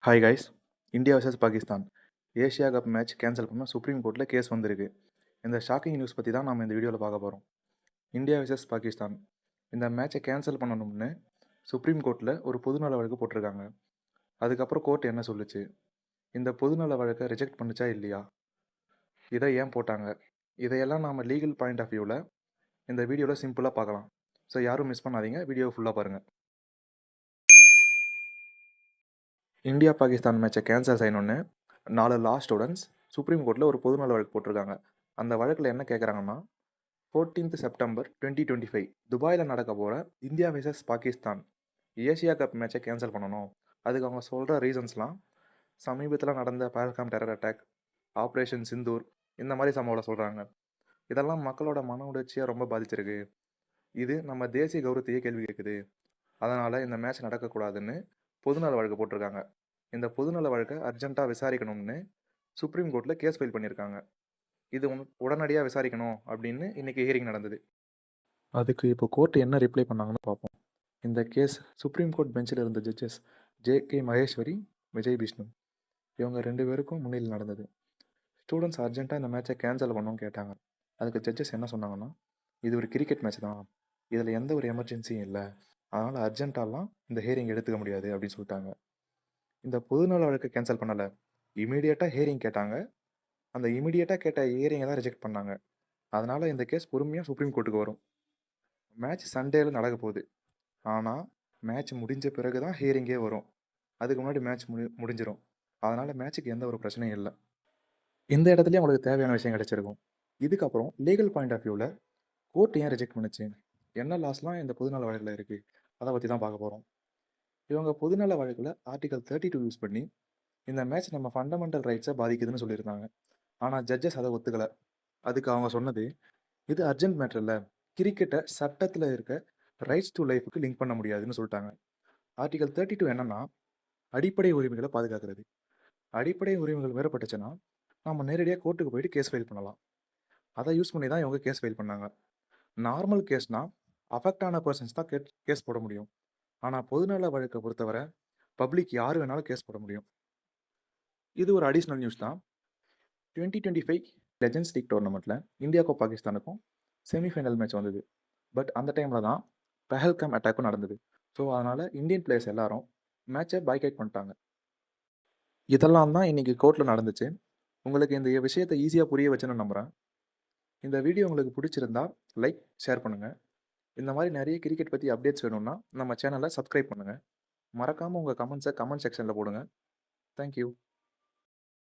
Hi guys. India vs Pakistan Asia cup match cancel பண்ண supreme கோர்ட்டில் case வந்திருக்கு. இந்த ஷாக்கிங் நியூஸ் பற்றி தான் நம்ம இந்த வீடியோவில் பார்க்க போகிறோம். இந்தியா vs பாகிஸ்தான் இந்த மேட்சை கேன்சல் பண்ணணும்னு சுப்ரீம் கோர்ட்டில் ஒரு பொதுநல வழக்கு போட்டிருக்காங்க. அதுக்கப்புறம் கோர்ட் என்ன சொல்லுச்சு, இந்த பொதுநல வழக்கை ரிஜெக்ட் பண்ணுச்சா இல்லையா, இதை ஏன் போட்டாங்க, இதையெல்லாம் நாம் லீகல் பாயிண்ட் ஆஃப் வியூவில் இந்த வீடியோவில் சிம்பிளாக பார்க்கலாம். ஸோ யாரும் மிஸ் பண்ணாதீங்க, வீடியோ ஃபுல்லாக பாருங்கள். இந்தியா பாகிஸ்தான் மேட்சை கேன்சல் செய்யணுன்னு 4 லா ஸ்டூடெண்ட்ஸ் சுப்ரீம் கோர்ட்டில் ஒரு பொதுநல வழக்கு போட்டிருக்காங்க. அந்த வழக்கில் என்ன கேட்குறாங்கன்னா, 14th செப்டம்பர் 2025 துபாயில் நடக்க போகிற India vs Pakistan Asia cup மேட்சை கேன்சல் பண்ணணும். அதுக்கு அவங்க சொல்கிற ரீசன்ஸ்லாம் சமீபத்தில் நடந்த Pahalgam terror attack, operation Sindoor, இந்த மாதிரி சம்பவம் சொல்கிறாங்க. இதெல்லாம் மக்களோட மன உணர்ச்சியை ரொம்ப பாதிச்சிருக்கு. இது நம்ம தேசிய கௌரவத்தையே கேள்வி கேட்குது. அதனால் இந்த மேட்ச் நடக்கக்கூடாதுன்னு பொதுநல வழக்கு போட்டிருக்காங்க. இந்த பொதுநல வழக்கை அர்ஜென்ட்டாக விசாரிக்கணும்னு சுப்ரீம் கோர்ட்டில் கேஸ் ஃபைல் பண்ணியிருக்காங்க. இது உடனடியாக விசாரிக்கணும் அப்படின்னு இன்றைக்கி ஹியரிங் நடந்தது. அதுக்கு இப்போ கோர்ட் என்ன ரிப்ளை பண்ணாங்கன்னு பார்ப்போம். இந்த கேஸ் சுப்ரீம் கோர்ட் பெஞ்சில் இருந்த ஜட்ஜஸ் ஜே.கே. மகேஸ்வரி, விஜய் விஷ்ணு, இவங்க 2 பேருக்கும் முன்னிலையில் நடந்தது. ஸ்டூடெண்ட்ஸ் அர்ஜென்ட்டாக இந்த மேட்சை கேன்சல் பண்ணணும்னு கேட்டாங்க. அதுக்கு ஜட்ஜஸ் என்ன சொன்னாங்கன்னா, இது ஒரு கிரிக்கெட் மேட்ச் தான், இதில் எந்த ஒரு எமர்ஜென்சியும் இல்லை, அதனால் அர்ஜென்ட்டாலாம் இந்த ஹியரிங் எடுத்துக்க முடியாது அப்படின்னு சொல்லிட்டாங்க. இந்த பொதுநல வழக்கை கேன்சல் பண்ணலை, இமீடியட்டாக ஹியரிங் கேட்டாங்க. அந்த இமீடியட்டாக கேட்ட ஹியரிங்கை தான் ரிஜெக்ட் பண்ணாங்க. அதனால் இந்த கேஸ் பொறுமையாக சுப்ரீம் கோர்ட்டுக்கு வரும். மேட்ச் சண்டேயில் நடக்க போகுது, ஆனால் மேட்ச் முடிஞ்ச பிறகு தான் ஹியரிங்கே வரும். அதுக்கு முன்னாடி மேட்ச் முடிஞ்சிடும். அதனால் மேட்ச்சுக்கு எந்த ஒரு பிரச்சனையும் இல்லை. இந்த இடத்துலையும் உங்களுக்கு தேவையான விஷயம் கிடச்சிருக்கும். இதுக்கப்புறம் லீகல் பாயிண்ட் ஆஃப் வியூவில் கோர்ட் ஏன் ரிஜெக்ட் பண்ணுச்சு, என்ன லாஸ்லாம் இந்த பொதுநல வழக்கில் இருக்குது, அதை பற்றி தான் பார்க்க போகிறோம். இவங்க பொதுநல வழக்கில் ஆர்டிகல் 32 யூஸ் பண்ணி இந்த மேட்ச் நம்ம ஃபண்டமெண்டல் ரைட்ஸை பாதிக்குதுன்னு சொல்லியிருந்தாங்க. ஆனால் ஜட்ஜஸ் அதை ஒத்துக்கலை. அதுக்கு அவங்க சொன்னது, இது அர்ஜென்ட் மேட்டர் இல்லை, கிரிக்கெட்டை சட்டத்தில் இருக்க ரைட்ஸ் டு லைஃபுக்கு லிங்க் பண்ண முடியாதுன்னு சொல்லிட்டாங்க. ஆர்டிகல் 32 என்னன்னா, அடிப்படை உரிமைகளை பாதுகாக்கிறது. அடிப்படை உரிமைகள் மீறப்பட்டுச்சுன்னா நம்ம நேரடியாக கோர்ட்டுக்கு போயிட்டு கேஸ் ஃபைல் பண்ணலாம். அதை யூஸ் பண்ணி தான் இவங்க கேஸ் ஃபைல் பண்ணாங்க. நார்மல் கேஸ்னால் அஃபெக்ட் ஆன பர்சன்ஸ் தான் கேஸ் போட முடியும். ஆனால் பொதுநல வழக்கை பொறுத்தவரை பப்ளிக் யார் வேணாலும் கேஸ் போட முடியும். இது ஒரு அடிஷ்னல் நியூஸ் தான். 2025 லெஜண்ட்ஸ் லீக் டோர்னமெண்ட்டில் இந்தியாவுக்கும் பாகிஸ்தானுக்கும் செமிஃபைனல் மேட்ச் வந்தது. பட் அந்த டைமில் தான் பஹல்காம் அட்டாக்கும் நடந்தது. ஸோ அதனால் இந்தியன் பிளேயர்ஸ் எல்லாரும் மேட்சை பாய்காட் பண்ணிட்டாங்க. இதெல்லாம் தான் இன்றைக்கி கோர்ட்டில் நடந்துச்சு. உங்களுக்கு இந்த விஷயத்தை ஈஸியாக புரிய வச்சுன்னு நம்புகிறேன். இந்த வீடியோ உங்களுக்கு பிடிச்சிருந்தா லைக், ஷேர் பண்ணுங்கள். இந்த மாதிரி நிறைய கிரிக்கெட் பற்றி அப்டேட்ஸ் வேணும்னா நம்ம சேனலை சப்ஸ்கிரைப் பண்ணுங்கள். மறக்காமல் உங்கள் கமெண்ட்ஸை கமெண்ட் செக்ஷனில் போடுங்க. தேங்க்யூ.